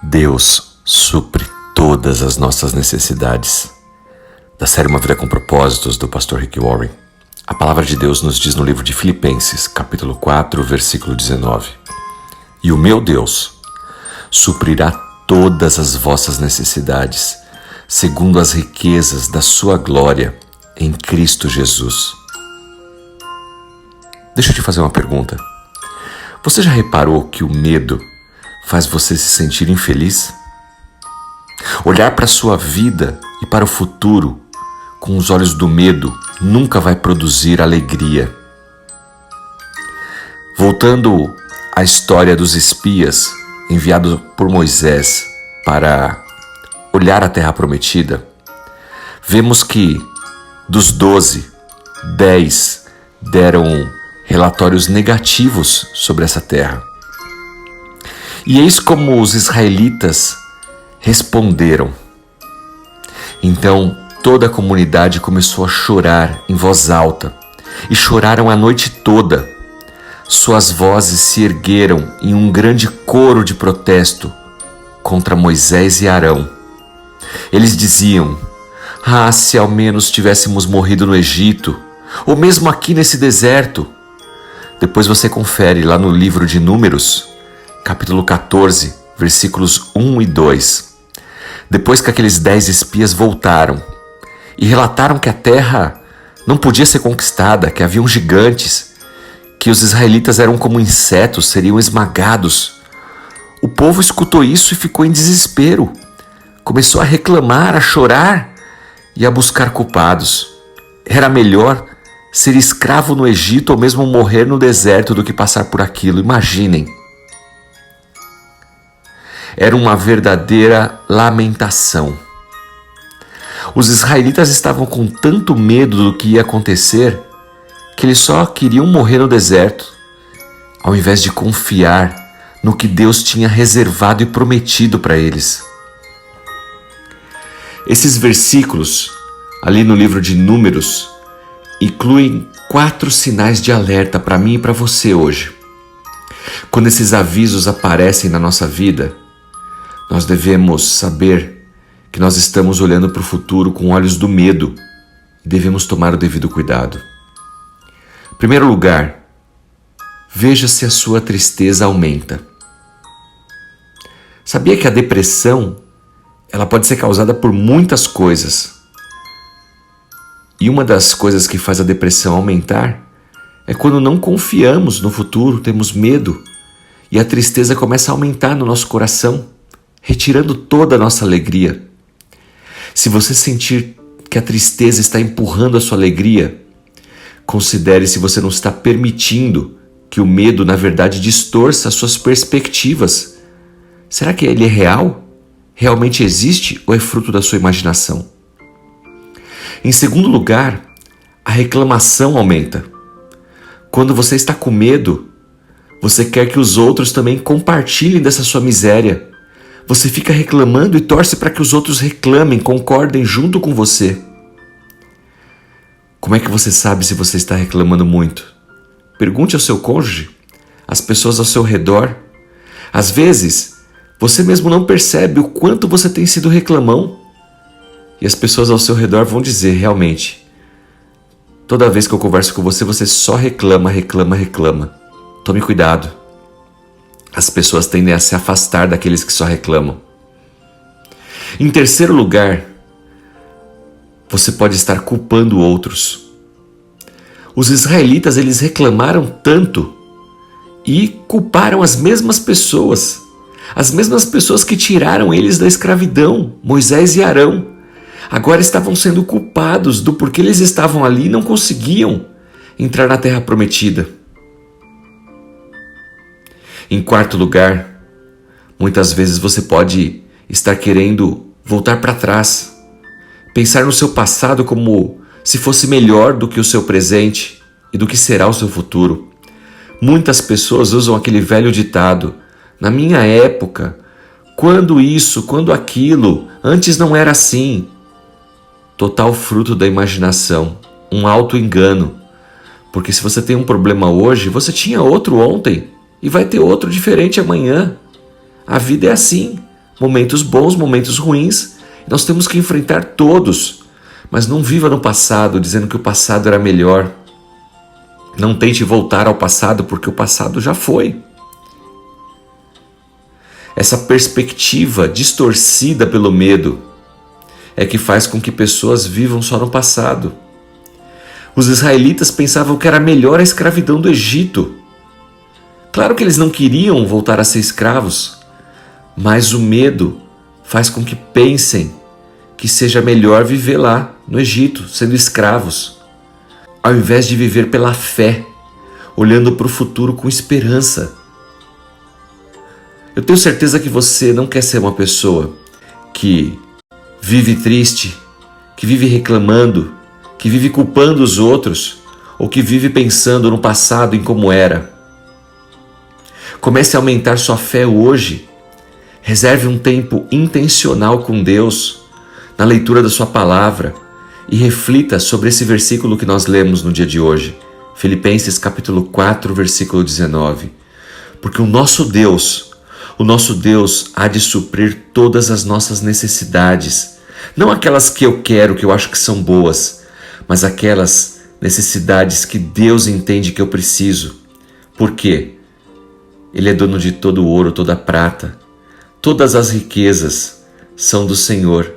Deus supre todas as nossas necessidades. Da série Uma Vida com Propósitos, do pastor Rick Warren, a palavra de Deus nos diz no livro de Filipenses, capítulo 4, versículo 19: E o meu Deus suprirá todas as vossas necessidades, segundo as riquezas da sua glória em Cristo Jesus. Deixa eu te fazer uma pergunta. Você já reparou que o medo faz você se sentir infeliz? Olhar para a sua vida e para o futuro com os olhos do medo nunca vai produzir alegria. Voltando à história dos espias enviados por Moisés para olhar a terra prometida, vemos que dos 12, 10 deram relatórios negativos sobre essa terra. E eis como os israelitas responderam. Então toda a comunidade começou a chorar em voz alta, e choraram a noite toda. Suas vozes se ergueram em um grande coro de protesto contra Moisés e Arão. Eles diziam: "Ah, se ao menos tivéssemos morrido no Egito, ou mesmo aqui nesse deserto." Depois você confere lá no livro de Números, capítulo 14, versículos 1 e 2. Depois que aqueles 10 espias voltaram e relataram que a terra não podia ser conquistada, que haviam gigantes, que os israelitas eram como insetos, seriam esmagados, o povo escutou isso e ficou em desespero. Começou a reclamar, a chorar e a buscar culpados. Era melhor ser escravo no Egito ou mesmo morrer no deserto do que passar por aquilo. Imaginem. Era uma verdadeira lamentação. Os israelitas estavam com tanto medo do que ia acontecer que eles só queriam morrer no deserto, ao invés de confiar no que Deus tinha reservado e prometido para eles. Esses versículos, ali no livro de Números, incluem 4 sinais de alerta para mim e para você hoje. Quando esses avisos aparecem na nossa vida, nós devemos saber que nós estamos olhando para o futuro com olhos do medo e devemos tomar o devido cuidado. Em primeiro lugar, veja se a sua tristeza aumenta. Sabia que a depressão ela pode ser causada por muitas coisas? E uma das coisas que faz a depressão aumentar é quando não confiamos no futuro, temos medo e a tristeza começa a aumentar no nosso coração, retirando toda a nossa alegria. Se você sentir que a tristeza está empurrando a sua alegria, considere se você não está permitindo que o medo, na verdade, distorça as suas perspectivas. Será que ele é real? Realmente existe ou é fruto da sua imaginação? Em segundo lugar, a reclamação aumenta. Quando você está com medo, você quer que os outros também compartilhem dessa sua miséria. Você fica reclamando e torce para que os outros reclamem, concordem junto com você. Como é que você sabe se você está reclamando muito? Pergunte ao seu cônjuge, às pessoas ao seu redor. Às vezes, você mesmo não percebe o quanto você tem sido reclamão. E as pessoas ao seu redor vão dizer, realmente, toda vez que eu converso com você, você só reclama. Tome cuidado. As pessoas tendem a se afastar daqueles que só reclamam. Em terceiro lugar, você pode estar culpando outros. Os israelitas, eles reclamaram tanto e culparam as mesmas pessoas que tiraram eles da escravidão, Moisés e Arão. Agora estavam sendo culpados do porquê eles estavam ali e não conseguiam entrar na terra prometida. Em quarto lugar, muitas vezes você pode estar querendo voltar para trás, pensar no seu passado como se fosse melhor do que o seu presente e do que será o seu futuro. Muitas pessoas usam aquele velho ditado: na minha época, quando isso, quando aquilo, antes não era assim. Total fruto da imaginação, um auto-engano. Porque se você tem um problema hoje, você tinha outro ontem e vai ter outro diferente amanhã. A vida é assim. momentos bons, momentos ruins. Nós temos que enfrentar todos. Mas não viva no passado dizendo que o passado era melhor. Não tente voltar ao passado porque o passado já foi. Essa perspectiva distorcida pelo medo é que faz com que pessoas vivam só no passado. Os israelitas pensavam que era melhor a escravidão do Egito. Claro que eles não queriam voltar a ser escravos, mas o medo faz com que pensem que seja melhor viver lá no Egito, sendo escravos, ao invés de viver pela fé, olhando para o futuro com esperança. Eu tenho certeza que você não quer ser uma pessoa que vive triste, que vive reclamando, que vive culpando os outros, ou que vive pensando no passado, em como era. Comece a aumentar sua fé hoje. Reserve um tempo intencional com Deus, na leitura da sua palavra, e reflita sobre esse versículo que nós lemos no dia de hoje, Filipenses capítulo 4, versículo 19. Porque o nosso Deus há de suprir todas as nossas necessidades, não aquelas que eu quero, que eu acho que são boas, mas aquelas necessidades que Deus entende que eu preciso. Por quê? Ele é dono de todo o ouro, toda a prata. Todas as riquezas são do Senhor,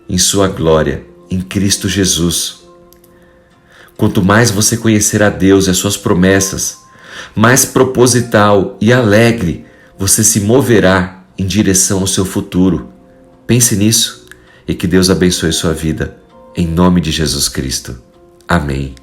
em sua glória, em Cristo Jesus. Quanto mais você conhecer a Deus e as suas promessas, mais proposital e alegre você se moverá em direção ao seu futuro. Pense nisso e que Deus abençoe sua vida. Em nome de Jesus Cristo. Amém.